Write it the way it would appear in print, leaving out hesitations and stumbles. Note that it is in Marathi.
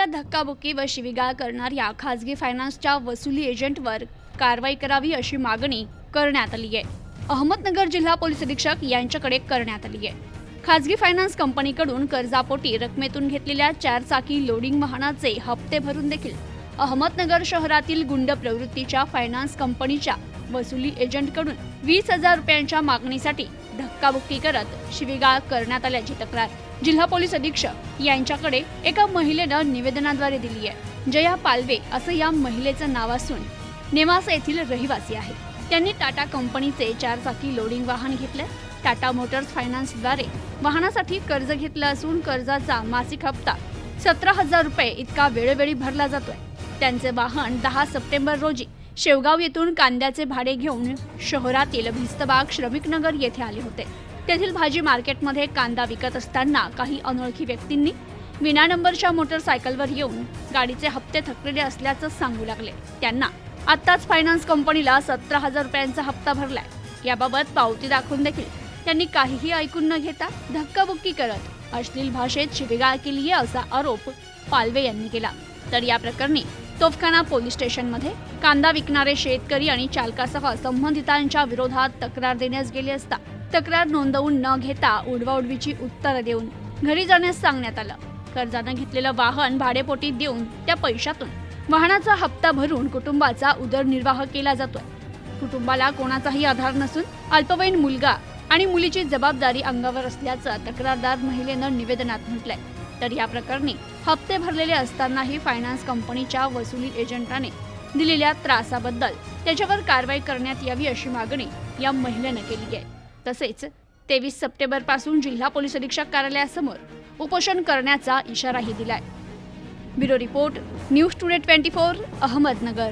महिलेला धक्काबुक्की व शिवीगाळ करणाऱ्या खासगी फायनान्सच्या वसुली एजंटवर कारवाई करावी अशी मागणी करण्यात आली आहे. अहमदनगर जिल्हा पोलीस अधीक्षक यांच्याकडे करण्यात आली आहे. खासगी फायनान्स कंपनीकडून कर्जापोटी रकमेतून घेतलेल्या 4 चाकी लोडिंग वाहनाचे हप्ते भरून देखील अहमदनगर शहरातील गुंड प्रवृत्तीच्या फायनान्स कंपनीच्या वसुली एजंटकडून 20,000 रुपयांच्या मागणीसाठी धक्काबुक्की करत शिवीगाळ करण्यात आल्याची तक्रार जिल्हा पोलीस अधीक्षक यांच्याकडे एका महिलेनं निवेदनाद्वारे दिली आहे. जया पालवे असं या महिलेचं नाव असून नेवासा येथील रहिवासी आहे. त्यांनी टाटा कंपनीचे 4 चाकी लोडिंग वाहन घेतले. टाटा मोटर्स फायनान्सद्वारे वाहनासाठी कर्ज घेतलं असून कर्जाचा मासिक हप्ता 17,000 रुपये इतका वेळोवेळी भरला जातोय. त्यांचे वाहन 10 सप्टेंबर रोजी शेवगाव येथून कांद्याचे भाडे घेऊन शहरातील भिस्तबाग श्रमिकनगर येथे आले होते. तेथील भाजी मार्केटमध्ये कांदा विकत असताना काही अनोळखी व्यक्तींनी विना नंबरच्या मोटरसायकलवर येऊन गाडीचे हप्ते थकलेले असल्याचं सांगू लागले. त्यांना आत्ताच फायनान्स कंपनीला 17,000 रुपयांचा हप्ता भरलाय याबाबत पावती दाखवून देखील त्यांनी काहीही ऐकून न घेता धक्काबुक्की करत अश्लील भाषेत शिवीगाळ केली आहे असा आरोप पालवे यांनी केला. तर या प्रकरणी तोफखाना पोलीस स्टेशनमध्ये कांदा विकणारे शेतकरी आणि चालकासह संबंधितांच्या विरोधात तक्रार देण्यास गेले असता तक्रार नोंदवून न घेता उडवाउडवीची उत्तरं देऊन घरी जाण्यास सांगण्यात आलं. कर्जानं घेतलेलं वाहन भाडेपोटी देऊन त्या पैशातून वाहनाचा हप्ता भरून कुटुंबाचा उदरनिर्वाह केला जातोय. कुटुंबाला कोणाचाही आधार नसून अल्पवयीन मुलगा आणि मुलीची जबाबदारी अंगावर असल्याचं तक्रारदार महिलेनं निवेदनात म्हटलंय. तर या प्रकरणी हप्ते भरलेले असतानाही फायनान्स कंपनीच्या वसुली एजंटाने दिलेल्या त्रासाबद्दल त्याच्यावर कारवाई करण्यात यावी अशी मागणी या महिलेनं केली आहे. तसेच 23 सप्टेंबर पासून जिल्हा पोलीस अधीक्षक कार्यालयासमोर उपोषण करण्याचा इशाराही दिलाय. Bureau report, news today 24, Ahmednagar.